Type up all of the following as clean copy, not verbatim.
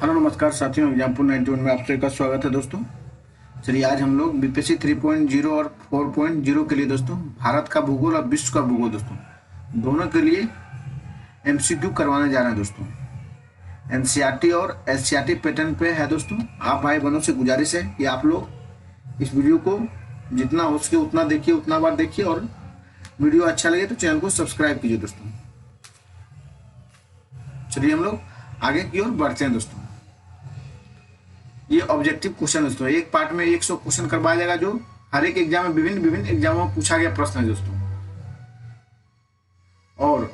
Hello नमस्कार साथियों, एग्जामपुर 91 में आप सभी का स्वागत है दोस्तों। चलिए आज हम लोग बीपीएससी 3.0 और 4.0 के लिए दोस्तों भारत का भूगोल और विश्व का भूगोल दोस्तों दोनों के लिए एमसीक्यू करवाने जा रहे हैं दोस्तों। एनसीईआरटी और एससीईआरटी पैटर्न पे है दोस्तों। आप भाई बहनों से गुजारिश है कि आप लोग इस वीडियो को जितना हो सके उतना देखिए, उतना बार देखिए, और वीडियो अच्छा लगे तो चैनल को सब्सक्राइब कीजिए दोस्तों। चलिए हम लोग आगे की ओर बढ़ते हैं दोस्तों। ये ऑब्जेक्टिव क्वेश्चन दोस्तों, एक पार्ट में 100 क्वेश्चन करवाया जाएगा जो हर एक एग्जाम में विभिन्न एग्जामों में पूछा गया प्रश्न है दोस्तों। और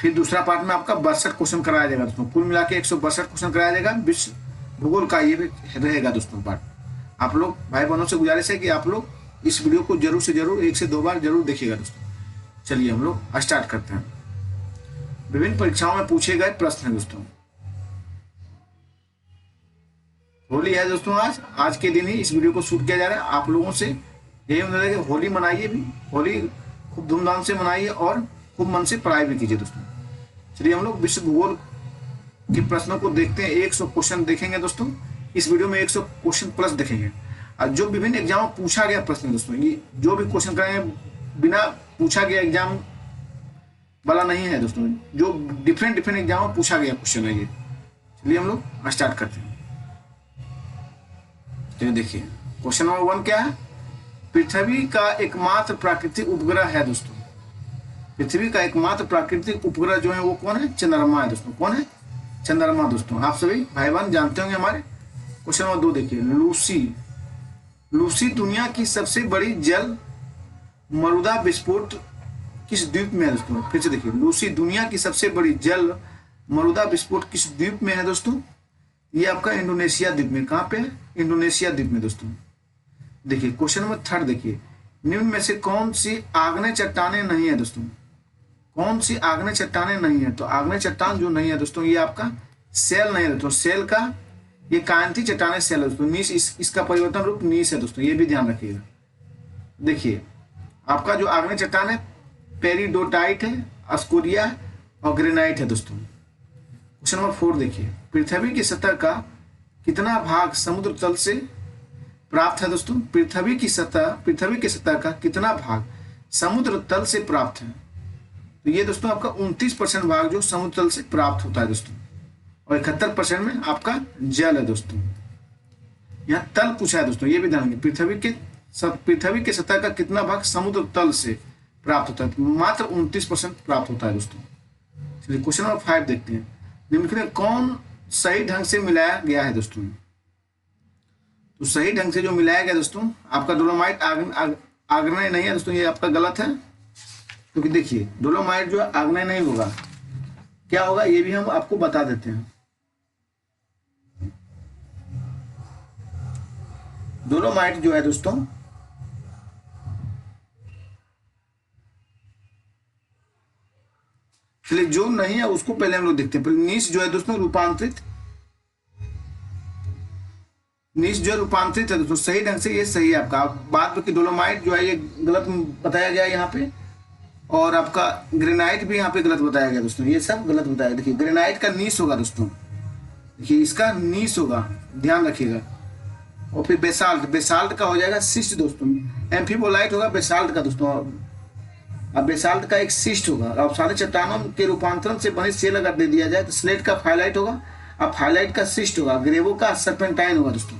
फिर दूसरा पार्ट में आपका 62 क्वेश्चन कराया जाएगा दोस्तों। कुल मिला के 162 क्वेश्चन कराया जाएगा। विश्व भूगोल का ये भी रहेगा दोस्तों पार्ट। आप लोग भाई बहनों से गुजारिश है कि आप लोग इस वीडियो को जरूर से जरूर 1 से 2 बार जरूर देखिएगा दोस्तों। चलिए हम लोग स्टार्ट करते हैं। विभिन्न परीक्षाओं में पूछे गए प्रश्न है दोस्तों। होली है दोस्तों, आज के दिन ही इस वीडियो को शूट किया जा रहा है। आप लोगों से यही उम्मीद है कि होली मनाइए भी, होली खूब धूमधाम से मनाइए और खूब मन से पढ़ाई भी कीजिए दोस्तों। चलिए हम लोग विश्व भूगोल के प्रश्नों को देखते हैं। 100 क्वेश्चन देखेंगे दोस्तों। इस वीडियो में 100 क्वेश्चन प्लस देखेंगे। और जो विभिन्न एग्जाम में पूछा गया प्रश्न दोस्तों, ये जो भी क्वेश्चन करेंगे बिना पूछा गया एग्जाम वाला नहीं है दोस्तों, जो डिफरेंट एग्जाम में पूछा गया क्वेश्चन है ये। चलिए हम लोग स्टार्ट करते हैं। तो देखिए क्वेश्चन नंबर 1 क्या है। पृथ्वी का एकमात्र प्राकृतिक उपग्रह है दोस्तों। पृथ्वी का एकमात्र प्राकृतिक उपग्रह जो है वो कौन है? चंद्रमा है दोस्तों। कौन है? चंद्रमा दोस्तों। आप सभी भाई बहन जानते होंगे हमारे। क्वेश्चन नंबर 2 देखिए। लूसी दुनिया की सबसे बड़ी जल मरुदा विस्फोट किस द्वीप में है दोस्तों? फिर से देखिए, लूसी दुनिया की सबसे बड़ी जल मरुदा विस्फोट किस द्वीप में है दोस्तों? ये आपका इंडोनेशिया द्वीप में। कहाँ पे है? इंडोनेशिया द्वीप में दोस्तों। देखिए क्वेश्चन नंबर 3 देखिए। निम्न में से कौन सी आग्नेय चट्टानें नहीं है दोस्तों? कौन सी आग्नेय चट्टानें नहीं है? तो आग्नेय चट्टान जो नहीं है दोस्तों ये आपका सेल नहीं है दोस्तों। सेल का ये कांति चट्टानें सेल है दोस्तों। नीस इसका परिवर्तन रूप नीस है दोस्तों, ये भी ध्यान रखिएगा। देखिए आपका जो आग्नेय चट्टान है पेरिडोटाइट है, अस्कोरिया और ग्रेनाइट है दोस्तों। क्वेश्चन नंबर 4 देखिए। पृथ्वी की सतह का कितना भाग समुद्र तल से प्राप्त है दोस्तों? पृथ्वी की सतह का कितना भाग समुद्र तल से प्राप्त है? तो ये दोस्तों आपका 29% भाग जो समुद्र तल से प्राप्त होता है दोस्तों, और 71% में आपका जल है दोस्तों। यहाँ तल पूछा है दोस्तों, ये भी ध्यान रखिए। पृथ्वी के सतह का कितना भाग समुद्र तल से प्राप्त होता है? तो मात्र 29% प्राप्त होता है दोस्तों। चलिए क्वेश्चन नंबर 5 देखते हैं। निम्नलिखित में कौन सही ढंग से मिलाया गया है दोस्तों? तो सही ढंग से जो मिलाया गया दोस्तों आपका डोलोमाइट आग्नेय नहीं है दोस्तों, ये आपका गलत है। क्योंकि देखिए डोलोमाइट जो आग्नेय नहीं होगा, क्या होगा ये भी हम आपको बता देते हैं। डोलोमाइट जो है दोस्तों चलिए जो नहीं है उसको पहले हम लोग देखते हैं। नीस जो है दोस्तों रूपांतरित है दोस्तों। सही ढंग से ये सही है आपका। बात की डोलोमाइट जो है ये गलत बताया गया यहाँ पे, और आपका ग्रेनाइट भी यहाँ पे गलत बताया गया दोस्तों। ये सब गलत बताया। देखिए ग्रेनाइट का नीस होगा दोस्तों, देखिए इसका नीस होगा, ध्यान रखिएगा। और फिर बेसाल्ट का हो जाएगा शिस्ट दोस्तों। एम्फीबोलाइट होगा बेसाल्ट का दोस्तों, अब बेसाल्ट का एक शिस्ट होगा। अब सारे चट्टानों के रूपांतरण से बने सेल अगर दे दिया जाए तो स्लेट का फाइलाइट होगा, अब फाइलाइट का शिस्ट होगा, ग्रेवो का सर्पेंटाइन होगा दोस्तों।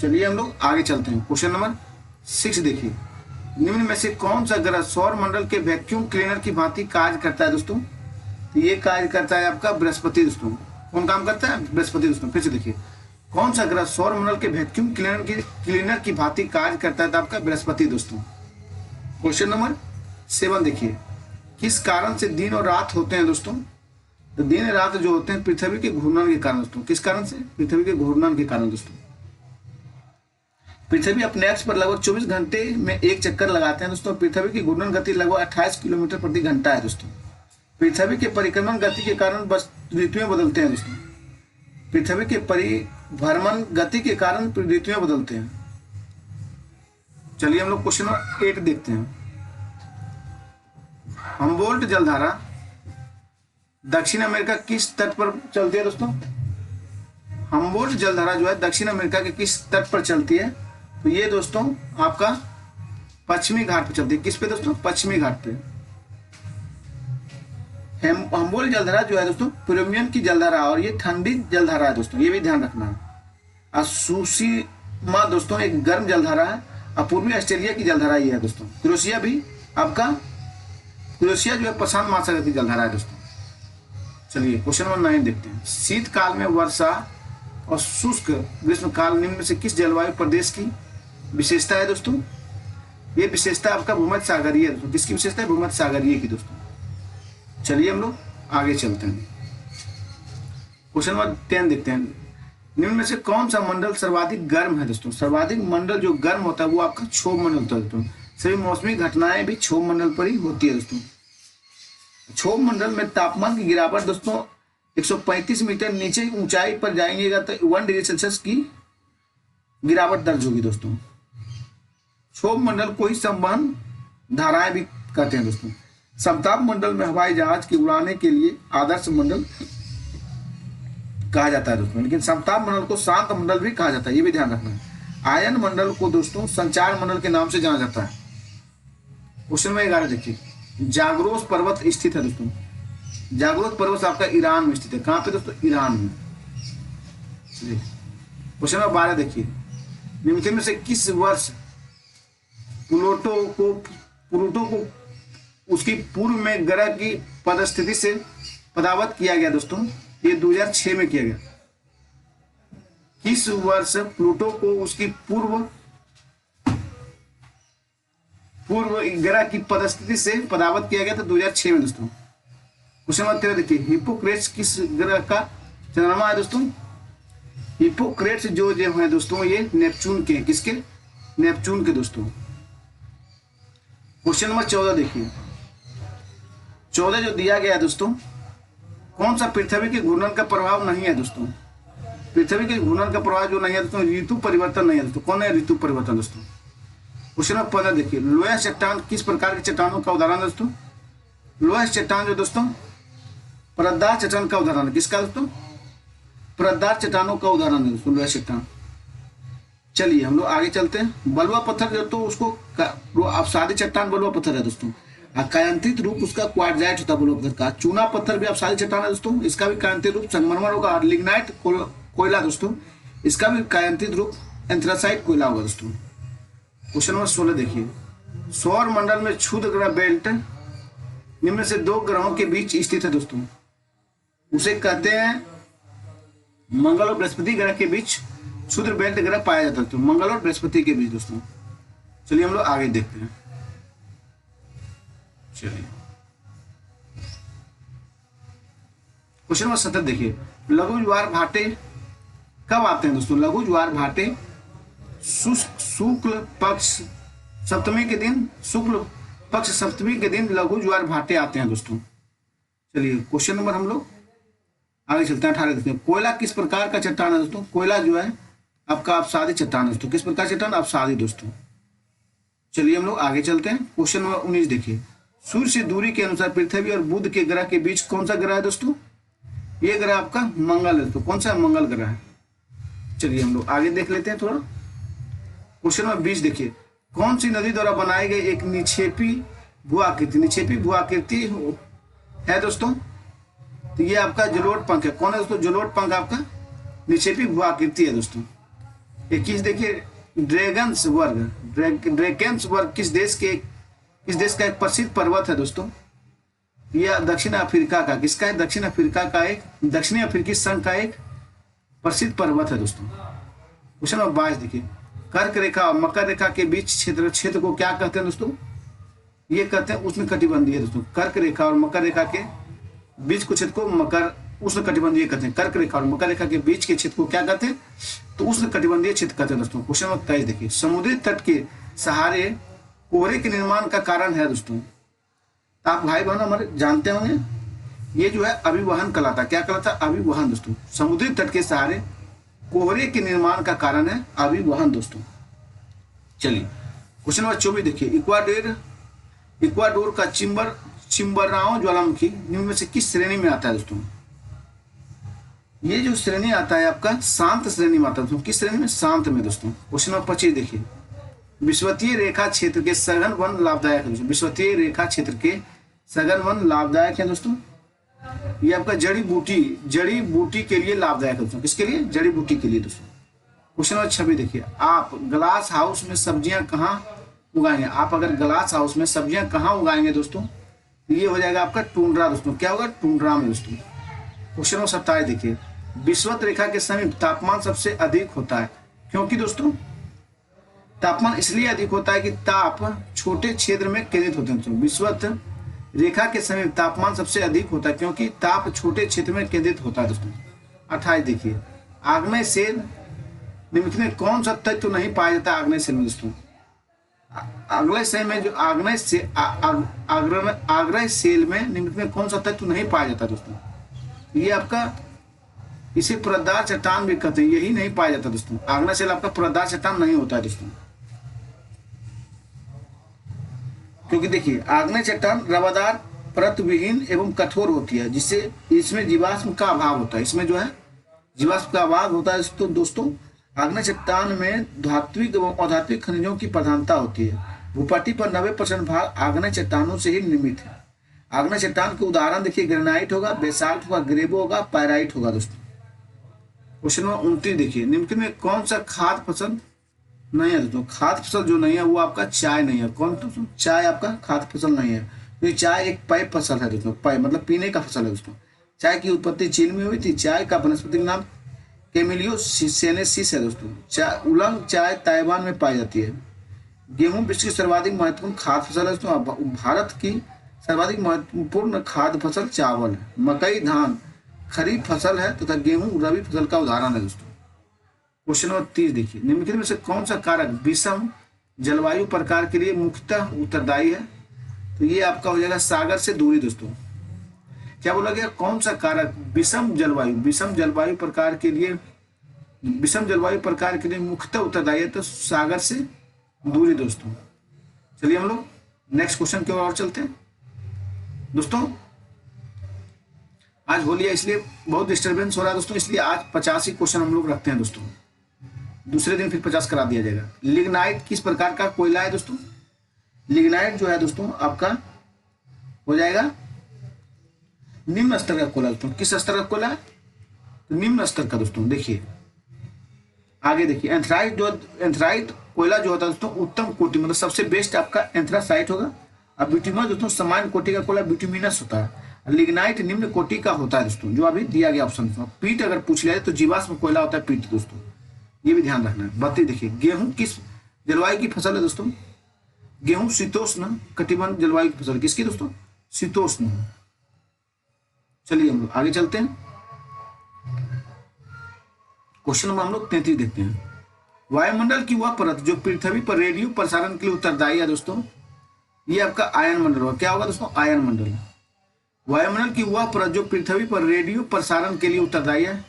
चलिए हम लोग आगे चलते हैं। क्वेश्चन नंबर 6 देखिए। निम्न में से कौन सा ग्रह सौर मंडल के वैक्यूम क्लीनर की भांति कार्य करता है दोस्तों? तो ये कार्य करता है आपका बृहस्पति दोस्तों। कौन काम करता है? बृहस्पति दोस्तों। फिर से देखिए कौन सा ग्रह सौर मंडल के वैक्यूम क्लीनर की भांति कार्य करता है? तो आपका बृहस्पति दोस्तों। क्वेश्चन नंबर 7 देखिए। किस कारण से दिन और रात होते हैं दोस्तों? तो दिन रात जो होते हैं पृथ्वी के घूर्णन के कारण दोस्तों। किस कारण से? पृथ्वी के घूर्णन के कारण दोस्तों। पृथ्वी अपने अक्ष पर लगभग 24 घंटे में एक चक्कर लगाते हैं दोस्तों। पृथ्वी की घूर्णन गति लगभग 28 किलोमीटर प्रति घंटा है दोस्तों। पृथ्वी के परिक्रमण गति के कारण बस ऋतुएं बदलते हैं दोस्तों। पृथ्वी के परिभ्रमण गति के कारण ऋतुएं बदलते हैं। चलिए हम लोग क्वेश्चन नंबर 8 देखते हैं। हम्बोल्ट जलधारा दक्षिण अमेरिका किस तट पर चलती है दोस्तों? हम्बोल्ट जलधारा जो है दक्षिण अमेरिका के किस तट पर चलती है? तो ये दोस्तों आपका पश्चिमी घाट पर चलती है। किस पे दोस्तों? पश्चिमी घाट पे। हम्बोल्ट जलधारा जो है दोस्तों प्रीमियम की जलधारा और ये ठंडी जलधारा है दोस्तों, ये भी ध्यान रखना है। और सुशीमा दोस्तों एक गर्म जलधारा है और पूर्वी ऑस्ट्रेलिया की जलधारा ये है दोस्तों। क्रोएशिया भी आपका, क्रोएशिया जो है प्रशांत महासागर की जलधारा है दोस्तों। चलिए क्वेश्चन नंबर 9 देखते हैं। शीतकाल में वर्षा और शुष्क ग्रीष्मकाल निम्न में से किस जलवायु प्रदेश की विशेषता है दोस्तों? ये विशेषता आपका भूमध्य सागरीय है दोस्तों। किसकी विशेषता है? भूमध्य सागरीय की दोस्तों। चलिए हम लोग आगे चलते हैं। क्वेश्चन नंबर 10 देखते हैं। निम्न में से कौन सा मंडल सर्वाधिक गर्म है दोस्तों? सर्वाधिक मंडल जो गर्म होता है वो आपका क्षोभ मंडल होता है दोस्तों। सभी मौसमी घटनाएं भी क्षोभ मंडल पर ही होती है दोस्तों। क्षोभ मंडल में तापमान की गिरावट दोस्तों 135 मीटर नीचे ऊंचाई पर जाएंगेगा तो 1 डिग्री सेल्सियस की गिरावट दर्ज होगी दोस्तों। क्षोभ मंडल को ही संवहन धाराएं भी कहते हैं दोस्तों। समताप मंडल में हवाई जहाज की उड़ाने के लिए आदर्श मंडल कहा जाता है दोस्तों, लेकिन समताप मंडल को शांत मंडल भी कहा जाता है, ये भी ध्यान रखना है। आयन मंडल को दोस्तों संचार मंडल के नाम से जाना जाता है। क्वेश्चन में 11 देखिए। जाग्रोस पर्वत स्थित है दोस्तों। जाग्रोस पर्वत आपका ईरान में स्थित है। कहाँ पे दोस्तों? ईरान में। क्वेश्चन नंबर 12 देखिए। निम्न में से किस वर्ष प्लूटो को उसकी पूर्व में ग्रह की पदस्थिति से पदावत किया गया दोस्तों? ये 2006 में किया गया। किस वर्ष प्लूटो को उसकी पूर्व ग्रह की पदस्थिति से पदावत किया गया था? 2006 में दोस्तों। क्वेश्चन नंबर 13 देखिए। हिप्पोक्रेट्स किस ग्रह का चंद्रमा है दोस्तों? हिप्पोक्रेट्स जो है दोस्तों ये नेपच्यून के, किसके? नेपच्यून के दोस्तों। क्वेश्चन नंबर 14 देखिए। 14 जो दिया गया है दोस्तों, कौन सा पृथ्वी के घूर्णन का प्रभाव नहीं है दोस्तों? पृथ्वी के घूर्णन का प्रभाव जो नहीं है दोस्तों, ऋतु परिवर्तन नहीं है दोस्तों। कौन है ऋतु परिवर्तन दोस्तों? क्वेश्चन नंबर 15 देखिए। लोहा चट्टान किस प्रकार के चट्टानों का उदाहरण है दोस्तों? लोहा चट्टान जो दोस्तों परतदार चट्टान का उदाहरण है। किसका दोस्तों? परतदार चट्टानों का उदाहरण है दोस्तों लोहा चट्टान। चलिए हम लोग आगे चलते हैं। बलुआ पत्थर जो तो उसको अपसादी चट्टान बलुआ पत्थर है दोस्तों। कायांतित रूप उसका क्वार्टजाइट होता है बलुआ पत्थर का। चूना पत्थर भी अपसादी चट्टान है दोस्तों, इसका भी कायांतित रूप संगमरमर होगा। लिग्नाइट कोयला दोस्तों, इसका भी कायांतित रूप एंथ्रासाइट कोयला होगा दोस्तों। क्वेश्चन नंबर 16 देखिए। सौर मंडल में क्षुद्र ग्रह बेल्ट निम्न में से 2 ग्रहों के बीच स्थित है दोस्तों। उसे कहते हैं मंगल और बृहस्पति ग्रह के बीच क्षुद्र बेल्ट ग्रह पाया जाता है, तो मंगल और बृहस्पति के बीच दोस्तों। चलिए हम लोग आगे देखते हैं। चलिए क्वेश्चन नंबर 17 देखिए। लघु ज्वार भाटे कब आते हैं दोस्तों? लघु ज्वार भाटे शुक्ल पक्ष सप्तमी के दिन, शुक्ल पक्ष सप्तमी के दिन लघु ज्वार भाटे आते हैं दोस्तों। चलिए क्वेश्चन नंबर हम लोग आगे चलते हैं। 18 देखते हैं। कोयला किस प्रकार का चट्टान है दोस्तों? कोयला जो है आपका अपसादी चट्टान है दोस्तों। किस प्रकार चट्टान? अपसादी दोस्तों। चलिए हम लोग आगे चलते हैं। क्वेश्चन नंबर 19 देखिए। सूर्य से दूरी के अनुसार पृथ्वी और बुध के ग्रह के बीच कौन सा ग्रह है दोस्तों? ये ग्रह आपका मंगल है दोस्तों। कौन सा? मंगल ग्रह है। चलिए हम लोग आगे देख लेते हैं थोड़ा। क्वेश्चन नंबर 20 देखिए। कौन सी नदी द्वारा बनाई गई एक निक्षेपी भू आकृति? निक्षेपी भू आकृति है दोस्तों, तो ये आपका जलोढ़ पंख है। कौन है दोस्तों? जलोढ़ पंख आपका निक्षेपी भू आकृति है दोस्तों। 21 देखिए। ड्रैकेंसबर्ग किस देश का एक प्रसिद्ध पर्वत है दोस्तों? यह दक्षिण अफ्रीका का, किसका है? दक्षिण अफ्रीका का एक, दक्षिणी अफ्रीकी संघ का एक प्रसिद्ध पर्वत है दोस्तों। क्वेश्चन नंबर 22 देखिए। कर्क रेखा और मकर रेखा के बीच क्षेत्र को क्या कहते हैं दोस्तों? ये कहते हैं उष्णकटिबंधीय दोस्तों। कर्क रेखा और मकर रेखा के बीच को क्षेत्र को मकर उष्णकटिबंधीय कहते हैं। कर्क रेखा और मकर रेखा के बीच के क्षेत्र को क्या कहते हैं? तो उष्णकटिबंधीय क्षेत्र कहते हैं दोस्तों। क्वेश्चन नंबर 23 देखिए। समुद्री तट के सहारे कोहरे के निर्माण का कारण है दोस्तों। आप भाई बहन हमारे जानते होंगे, ये जो है अभिवहन कहलाता। क्या कहलाता? अभिवहन दोस्तों। समुद्री तट के सहारे कोहरे के निर्माण का कारण है अभिवहन दोस्तों। चलिए क्वेश्चन नंबर 24 देखिए। इक्वाडोर का चिम्बराओ ज्वालामुखी निम्न में से किस श्रेणी में आता है दोस्तों? ये जो श्रेणी आता है आपका शांत श्रेणी में आता है दोस्तों। किस श्रेणी में? शांत में दोस्तों। क्वेश्चन नंबर 25 देखिए, विषुवतीय रेखा क्षेत्र के सघन वन लाभदायक है दोस्तों। विषुवतीय रेखा क्षेत्र के सघन वन लाभदायक है दोस्तों। ये आपका जड़ी बूटी के लिए लाभदायक है दोस्तों। किसके लिए? जड़ी बूटी के लिए दोस्तों। क्वेश्चन नंबर 26 देखिए, आप ग्लास हाउस में सब्जियां कहाँ उगाएंगे? आप अगर ग्लास हाउस में सब्जियां कहाँ उगाएंगे दोस्तों? ये हो जाएगा आपका टुंड्रा दोस्तों। क्या होगा? टुंड्रा में दोस्तों। क्वेश्चन नंबर 27 देखिए, विषुवत रेखा के समीप तापमान सबसे अधिक होता है। क्योंकि दोस्तों तापमान इसलिए अधिक होता है कि ताप छोटे क्षेत्र में केंद्रित होते हैं दोस्तों। विषुवत रेखा के समीप तापमान सबसे अधिक होता है क्योंकि ताप छोटे क्षेत्र में केंद्रित होता है दोस्तों। 28 देखिए, आग्नेय सेल निम्नलिखित में कौन सा तत्व नहीं पाया जाता आग्नेय सेल में दोस्तों? आग्नेय सेल में जो आग्नेय सेल में निम्नलिखित में कौन सा तत्व नहीं पाया जाता दोस्तों? ये आपका इसे परतदार चट्टान भी कहते हैं। यही नहीं पाया जाता दोस्तों। आग्नेय सेल आपका परतदार चट्टान नहीं होता है दोस्तों। क्योंकि देखिए आग्नेय चट्टान रवादार परत विहीन एवं कठोर होती है, जिससे इसमें जीवाश्म का अभाव होता है। इसमें जो है जीवाश्म का अभाव होता है तो दोस्तों आग्नेय चट्टान में धात्विक एवं अधात्विक खनिजों की प्रधानता होती है। भूपट्टी पर 90% भाग आग्नेय चट्टानों से ही निर्मित है। आग्नेय चट्टान के उदाहरण देखिए, ग्रेनाइट होगा, बेसाल्ट होगा, ग्रेबो होगा, पायराइट होगा दोस्तों। क्वेश्चन नंबर 29 देखिए, निम्नलिखित में कौन सा खाद्य फसल नहीं है दोस्तों? खाद्य फसल जो नहीं है वो आपका चाय नहीं है। कौन दोस्तों? चाय आपका खाद्य फसल नहीं है। तो चाय एक पेय फसल है दोस्तों। पेय मतलब पीने का फसल है दोस्तों। चाय की उत्पत्ति चीन में हुई थी। चाय का वनस्पति नाम कैमेलियो सेनेसिस है दोस्तों। उलंग चाय ताइवान में पाई जाती है। गेहूं विश्व की सर्वाधिक महत्वपूर्ण खाद्य फसल है दोस्तों। भारत की सर्वाधिक महत्वपूर्ण खाद्य फसल चावल है। मकई धान खरीफ फसल है तथा गेहूं रबी फसल का उदाहरण है दोस्तों। क्वेश्चन नंबर 30 देखिए, निम्नलिखित में से कौन सा कारक विषम जलवायु प्रकार के लिए मुख्यतः उत्तरदायी है? तो ये आपका हो जाएगा सागर से दूरी दोस्तों। क्या बोला गया? कौन सा कारक विषम जलवायु प्रकार के लिए मुख्यतः उत्तरदायी है? तो सागर से दूरी दोस्तों। चलिए हम लोग नेक्स्ट क्वेश्चन की ओर चलते हैं दोस्तों। आज होली है इसलिए बहुत डिस्टर्बेंस हो रहा है दोस्तों, इसलिए आज 50 ही क्वेश्चन हम लोग रखते हैं दोस्तों। दूसरे दिन फिर 50 करा दिया जाएगा। लिग्नाइट किस प्रकार का कोयला है दोस्तों? लिग्नाइट जो है दोस्तों आपका हो जाएगा निम्न स्तर का कोयला दोस्तों। किस स्तर का कोयला है? तो निम्न स्तर का दोस्तों। देखिए आगे देखिए, एंथ्राइट कोयला जो होता है दोस्तों उत्तम कोटि मतलब सबसे बेस्ट आपका एंथ्रासाइट होगा। अब ब्यूटिमस दोस्तों सामान्य कोटि का कोयला ब्यूटिमिनस होता है। लिग्नाइट निम्न कोटि का होता है दोस्तों, जो अभी दिया गया ऑप्शन में। पीट अगर पूछ लिया जाए तो जीवाश्म कोयला होता है पीट दोस्तों, ये भी ध्यान रखना है। बातें देखिए, गेहूं किस जलवायु की फसल है दोस्तों? गेहूं शीतोष्ण कटिबंध जलवायु की फसल। किसकी दोस्तों? शीतोष्ण। चलिए हम लोग आगे चलते हैं। क्वेश्चन नंबर हम लोग 33 देखते हैं। वायुमंडल की वह परत जो पृथ्वी पर रेडियो प्रसारण के लिए उत्तरदायी है दोस्तों, ये आपका आयन मंडल होगा। क्या होगा दोस्तों? आयन मंडल। वायुमंडल की वह परत जो पृथ्वी पर रेडियो प्रसारण के लिए उत्तरदायी है,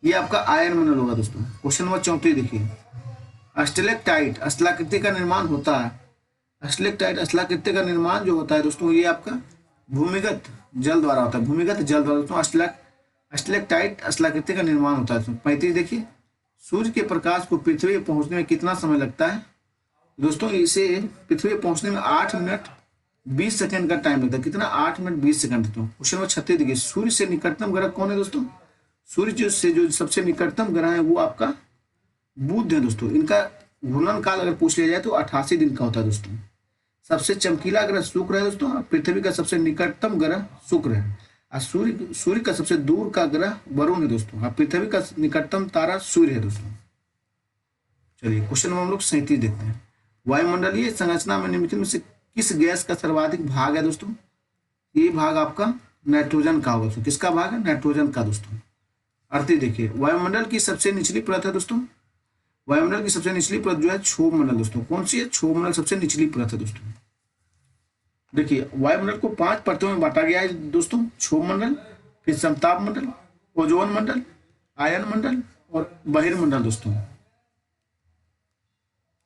ये आपका आयन मंडल होगा दोस्तों। क्वेश्चन नंबर 34 देखिए, स्टेलेक्टाइट स्थलाकृति का निर्माण होता है। स्टेलेक्टाइट स्थलाकृति का निर्माण जो होता है दोस्तों, ये आपका भूमिगत जल द्वारा होता है। भूमिगत जल द्वारा दोस्तों स्टेलेक्टाइट स्थलाकृति का निर्माण होता है। 35 देखिए, सूर्य के प्रकाश को पृथ्वी पर पहुंचने में कितना समय लगता है दोस्तों? इसे पृथ्वी पर पहुंचने में 8 मिनट 20 सेकंड का टाइम लगता है। कितना? 8 मिनट 20 सेकंड दोस्तों। क्वेश्चन नंबर 36 देखिए, सूर्य से निकटतम ग्रह कौन है दोस्तों? सूर्य से जो सबसे निकटतम ग्रह है वो आपका बुध है दोस्तों। इनका घूर्णन काल अगर पूछ लिया जाए तो 88 दिन का होता है दोस्तों। सबसे चमकीला ग्रह शुक्र है दोस्तों। पृथ्वी का सबसे निकटतम ग्रह शुक्र है और सूर्य का सबसे दूर का ग्रह वरुण है दोस्तों। पृथ्वी का निकटतम तारा सूर्य है दोस्तों। चलिए क्वेश्चन नंबर हम लोग 37 देखते हैं। वायुमंडलीय संरचना में निम्नलिखित में से किस गैस का सर्वाधिक भाग है दोस्तों? ये भाग आपका नाइट्रोजन का होगा दोस्तों। किसका भाग है? नाइट्रोजन का दोस्तों। 38 देखिए, वायुमंडल की सबसे निचली परत है दोस्तों। वायुमंडल की सबसे निचली परत जो है क्षोभ मंडल दोस्तों। कौन सी है? क्षोभ मंडल सबसे निचली परत है दोस्तों। देखिए वायुमंडल को 5 परतों में बांटा गया है दोस्तों। क्षोभ मंडल, फिर समताप मंडल, ओजोन मंडल, आयन मंडल और बहिर्मंडल दोस्तों।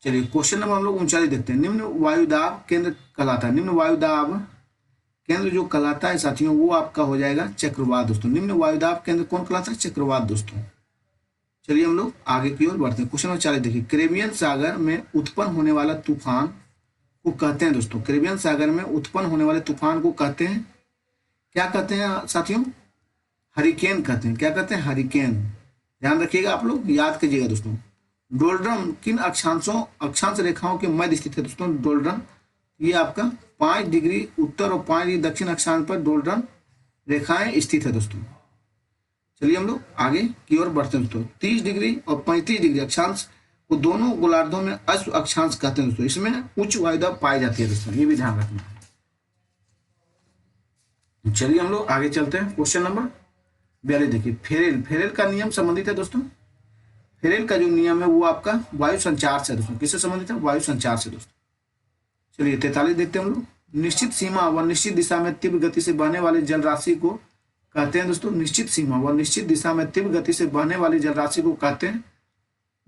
चलिए क्वेश्चन नंबर हम लोग 39 देखते हैं। निम्न वायुदाब केंद्र कहलाता है। निम्न वायुदाब केंद्र जो कहलाता है साथियों वो आपका हो जाएगा चक्रवात दोस्तों। निम्न वायुदाब केंद्र कौन कहलाता है? चक्रवात दोस्तों। चलिए हम लोग आगे की ओर बढ़ते हैं। क्वेश्चन नंबर 40 देखिए, कैरेबियन सागर में उत्पन्न होने वाला तूफान को कहते हैं दोस्तों, कैरेबियन सागर में उत्पन्न होने वाले तूफान को कहते हैं, क्या कहते हैं साथियों? हरिकेन कहते हैं। क्या कहते हैं? हरिकेन। ध्यान रखिएगा, आप लोग याद कीजिएगा दोस्तों। डोल्ड्रम किन अक्षांश रेखाओं के मध्य स्थित है दोस्तों? डोल्ड्रम ये आपका 5 डिग्री उत्तर और 5 डिग्री दक्षिण अक्षांश पर डोल्ड्रम रेखाएं स्थित है दोस्तों। चलिए हम लोग आगे की ओर बढ़ते हैं दोस्तों। 30 डिग्री और 35 डिग्री अक्षांश को दोनों गोलार्धों में अश्व अक्षांश कहते हैं दोस्तों। इसमें उच्च वायुदाब पाई जाती है दोस्तों, ये भी ध्यान रखना है। चलिए हम लोग आगे चलते हैं। क्वेश्चन नंबर 42 देखिए, फेरेल का नियम संबंधित है दोस्तों। फेरेल का जो नियम है वो आपका वायु संचार से दोस्तों। किससे संबंधित है? वायु संचार से दोस्तों। चलिए 43 देखते हैं हम लोग। निश्चित सीमा व निश्चित दिशा में तीव्र गति से बहने वाली जल राशि को कहते हैं दोस्तों। निश्चित सीमा व निश्चित दिशा में तीव्र गति से बहने वाली जल राशि को कहते हैं,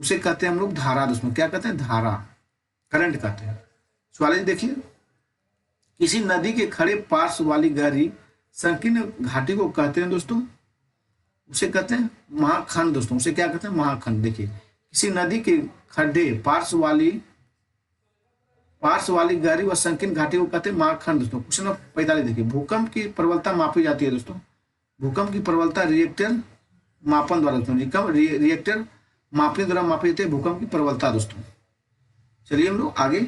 उसे कहते हैं हम लोग धारा दोस्तों। क्या कहते हैं? धारा, करंट कहते हैं। 44 देखिए, किसी नदी के खड़े पार्श्व वाली गहरी संकीर्ण घाटी को कहते हैं दोस्तों, उसे कहते हैं महाखंड दोस्तों। उसे क्या कहते हैं? महाखंड। देखिए, किसी नदी के खड्डे पार्श्व वाली गहरी व संकीर्ण घाटी को कहते हैं महाखंड दोस्तों। क्वेश्चन नंबर 45 देखिए, भूकंप की प्रबलता मापी जाती है दोस्तों। भूकंप की प्रबलता रिएक्टर मापन द्वारा दोस्तों, रिएक्टर मापने द्वारा मापी जाती है भूकंप की प्रबलता दोस्तों। चलिए हम लोग आगे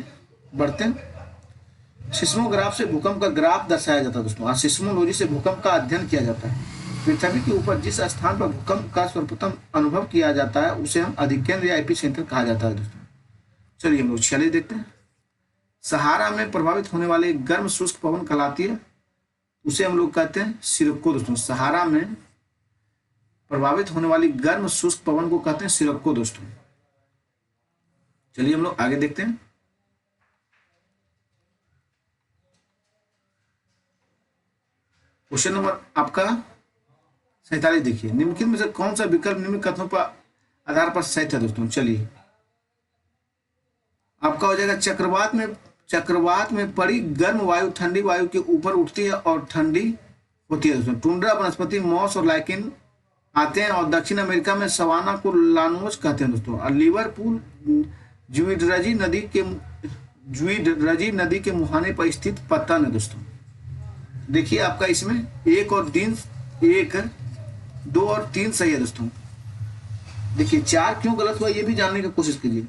बढ़ते हैं। सिस्मोग्राफ से भूकंप का ग्राफ दर्शाया जाता है दोस्तों। और सिस्मोलॉजी से भूकंप का अध्ययन किया जाता है। पृथ्वी के ऊपर जिस स्थान पर भूकंप का सर्वप्रथम अनुभव किया जाता है उसे हम अधिकेंद्र या एपिसेंटर कहा जाता है दोस्तों। चलिए हम लोग 46 देखते हैं। सहारा में प्रभावित होने वाले गर्म शुष्क पवन कहलाती है, उसे हम लोग कहते हैं सिरक्को दोस्तों। सहारा में प्रभावित होने वाली गर्म शुष्क पवन को कहते हैं सिरक्को दोस्तों। चलिए हम लोग आगे देखते हैं। क्वेश्चन नंबर आपका 47 देखिए, निम्नलिखित में से कौन सा विकल्प निम्न कथनों पर आधार पर सही है दोस्तों? चलिए आपका हो जाएगा, चक्रवात में पड़ी गर्म वायु ठंडी वायु के ऊपर उठती है और ठंडी होती है दोस्तों। टुंड्रा वनस्पति मॉस और लाइकिन आते हैं और दक्षिण अमेरिका में सवाना को लानोज कहते हैं दोस्तों। और लिवरपूल ज्यूडरजी नदी के मुहाने पर स्थित पत्तन है दोस्तों। देखिए आपका इसमें 1 और 2 और 3 सही है दोस्तों। देखिए 4 क्यों गलत हुआ ये भी जानने की कोशिश कीजिए।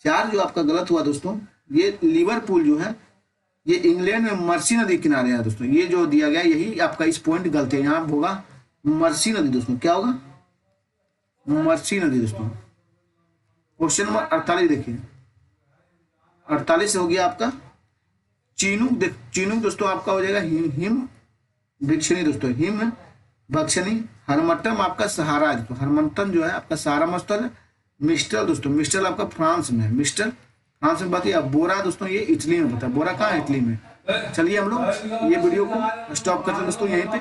4 जो आपका गलत हुआ दोस्तों, ये लिवरपूल जो है ये इंग्लैंड में मर्सी नदी किनारे है दोस्तों। ये जो दिया गया यही आपका इस पॉइंट गलत है। यहाँ होगा मर्सी नदी दोस्तों। क्या होगा? मर्सी नदी दोस्तों। क्वेश्चन नंबर 48 देखिए, 48 हो गया आपका चीनूक दोस्तों। आपका हो जाएगा हिम भक्षणी दोस्तों, हिम भक्षणी। हरमट्टम आपका सहारा है दोस्तों। हरमट्टम जो है आपका सहारा मस्तल है। मिस्टर दोस्तों, मिस्टर आपका फ्रांस में है। मिस्टर फ्रांस में बात है। बोरा दोस्तों ये इटली में पता है। बोरा कहाँ है? इटली में। चलिए हम लोग ये वीडियो को स्टॉप करते हैं दोस्तों यहीं पे।